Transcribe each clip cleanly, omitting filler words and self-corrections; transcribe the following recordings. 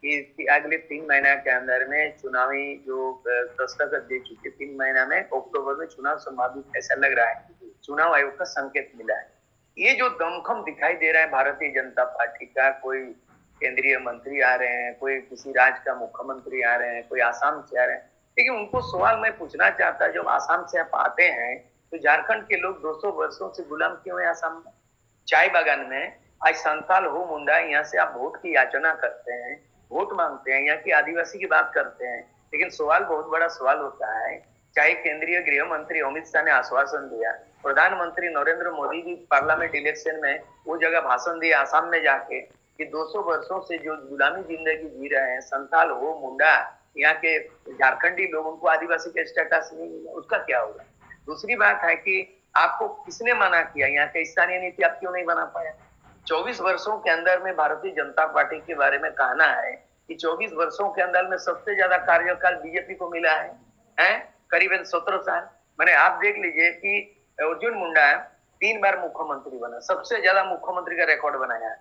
कि अगले 3 महीना के अंदर में चुनावी जो दस्तखत दे चुके, 3 महीना में अक्टूबर में चुनाव संभावित ऐसा लग रहा है। चुनाव आयोग का संकेत मिला है। ये जो दमखम दिखाई दे रहा है भारतीय जनता पार्टी का, कोई केंद्रीय मंत्री आ रहे हैं, कोई किसी राज्य का मुख्यमंत्री आ रहे हैं, कोई आसाम से आ रहे हैं, लेकिन उनको सवाल मैं पूछना चाहता, जब आसाम से आप आते हैं तो झारखंड के लोग 200 वर्षों से गुलाम क्यों है आसाम में? चाय बागान में आज संताल हो मुंडा, यहाँ से आप वोट की याचना करते हैं, वोट मांगते हैं, यहाँ की आदिवासी की बात करते हैं, लेकिन सवाल बहुत बड़ा सवाल होता है। चाहे केंद्रीय गृह मंत्री अमित शाह ने आश्वासन दिया, प्रधानमंत्री नरेंद्र मोदी भी पार्लियामेंट इलेक्शन में वो जगह भाषण दिया आसाम में जाके कि 200 वर्षों से जो गुलामी जिंदगी जी रहे हैं संताल हो मुंडा, यहाँ के झारखंडी लोग, उनको आदिवासी का स्टेटस नहीं मिला, उसका क्या होगा? दूसरी बात है कि आपको किसने मना किया, यहाँ के स्थानीय नीति आप क्यों नहीं बना पाया? 24 वर्षों के अंदर में भारतीय जनता पार्टी के बारे में कहना है कि 24 वर्षों के अंदर में सबसे ज्यादा कार्यकाल बीजेपी को मिला है करीबन 17 साल। मैंने आप देख लीजिए कि अर्जुन मुंडा 3 बार मुख्यमंत्री बना, सबसे ज्यादा मुख्यमंत्री का रिकॉर्ड बनाया है।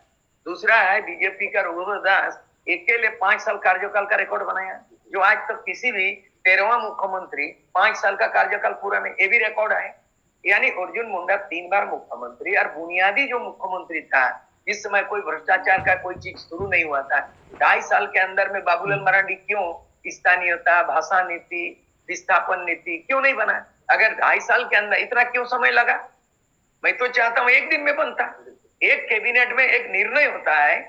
दूसरा है बीजेपी का रघुवर दास, अकेले 5 साल कार्यकाल का रिकॉर्ड बनाया, जो आज तक किसी भी 13वां मुख्यमंत्री 5 साल का कार्यकाल पूरा नहीं, ये भी रिकॉर्ड है। यानी अर्जुन मुंडा 3 बार मुख्यमंत्री, और बुनियादी जो मुख्यमंत्री था जिस समय कोई भ्रष्टाचार का कोई चीज शुरू नहीं हुआ था, 2.5 साल के अंदर में बाबूलाल मरांडी क्यों स्थानीयता, भाषा नीति, विस्थापन नीति क्यों नहीं बना? अगर 2.5 साल के अंदर इतना क्यों समय लगा? मैं तो चाहता हूं 1 दिन में बनता। एक कैबिनेट में एक निर्णय होता है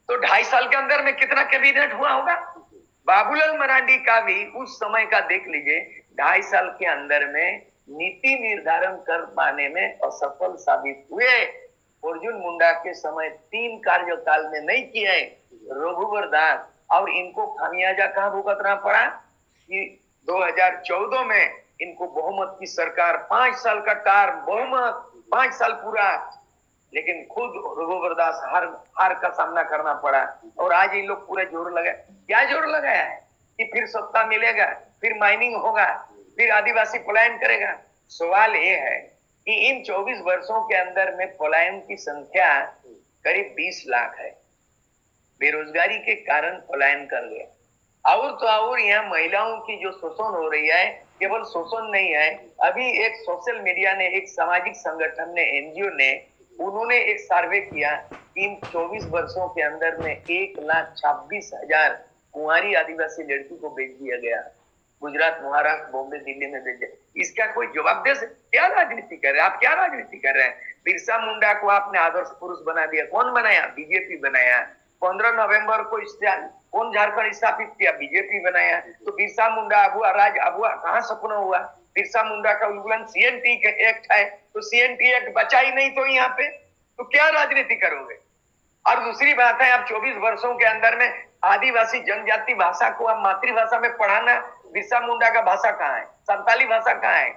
तो 2.5 साल के अंदर में कितना कैबिनेट हुआ होगा? बाबूलाल मरांडी का भी उस समय का देख लीजिए, 2.5 साल के अंदर में नीति निर्धारण कर पाने में असफल साबित हुए। अर्जुन मुंडा के समय 3 कार्यकाल में नहीं किए रघुवर दास, और इनको खामियाजा कहां भुगतना पड़ा कि 2014 में इनको बहुमत की सरकार, 5 साल का टार्म बहुमत, 5 साल पूरा, लेकिन खुद रघुवर दास हार का सामना करना पड़ा। और आज इन लोग पूरा जोर लगाए, क्या जोर लगाया है कि फिर सत्ता मिलेगा, फिर माइनिंग होगा, फिर आदिवासी पलायन करेगा। सवाल ये है कि इन 24 वर्षों के अंदर में पलायन की संख्या करीब 20 लाख है, बेरोजगारी के कारण पलायन कर गया। और तो और यहाँ महिलाओं की जो शोषण हो रही है, केवल शोषण नहीं है, अभी एक सोशल मीडिया ने, एक सामाजिक संगठन ने, एनजीओ ने, उन्होंने एक सर्वे किया कि इन 24 वर्षों के अंदर में 1,26,000 कुंवारी आदिवासी लड़की को भेज दिया गया, गुजरात, महाराष्ट्र, बॉम्बे, दिल्ली में भेजे। इसका कोई जवाब दे? क्या राजनीति कर रहे हैं आप? क्या राजनीति कर रहे हैं? बिरसा मुंडा को आपने आदर्श पुरुष बना दिया, कौन बनाया? बीजेपी बनाया। 15 नवंबर को कौन झारखंड स्थापित किया? बीजेपी बनाया। तो बिरसा मुंडा अबुआ राज अबुआ कहाँ सपना हुआ? बिरसा मुंडा का उल्लंघन सीएनटी एक्ट है, तो सीएनटी एक्ट बचा ही नहीं, तो यहाँ पे तो क्या राजनीति करोगे? और दूसरी बात है, आप 24 वर्षों के अंदर में आदिवासी जनजाति भाषा को आप मातृभाषा में पढ़ाना, बिरसा मुंडा का भाषा कहाँ है? संताली भाषा कहाँ है?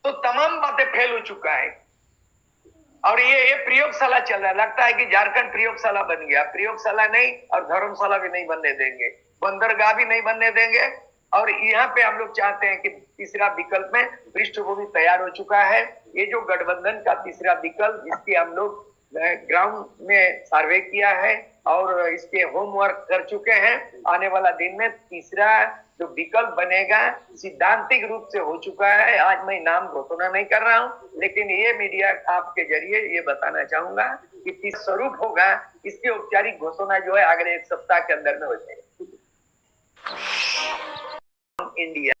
तो तमाम बातें फेल हो चुका है। और ये प्रयोगशाला चल रहा है, लगता है कि झारखंड प्रयोगशाला बन गया। प्रयोगशाला नहीं और धर्मशाला भी नहीं बनने देंगे, बंदरगाह भी नहीं बनने देंगे। और यहाँ पे हम लोग चाहते हैं कि तीसरा विकल्प में पृष्ठभूमि तैयार हो चुका है। ये जो गठबंधन का तीसरा विकल्प, इसकी हम लोग ग्राउंड में सर्वे किया है और इसके होमवर्क कर चुके हैं। आने वाला दिन में तीसरा जो विकल्प बनेगा सिद्धांतिक रूप से हो चुका है। आज मैं नाम घोषणा नहीं कर रहा हूं, लेकिन ये मीडिया आपके जरिए ये बताना चाहूंगा कि किस स्वरूप होगा, इसकी औपचारिक घोषणा जो है अगले 1 सप्ताह के अंदर में हो जाएगी। इंडिया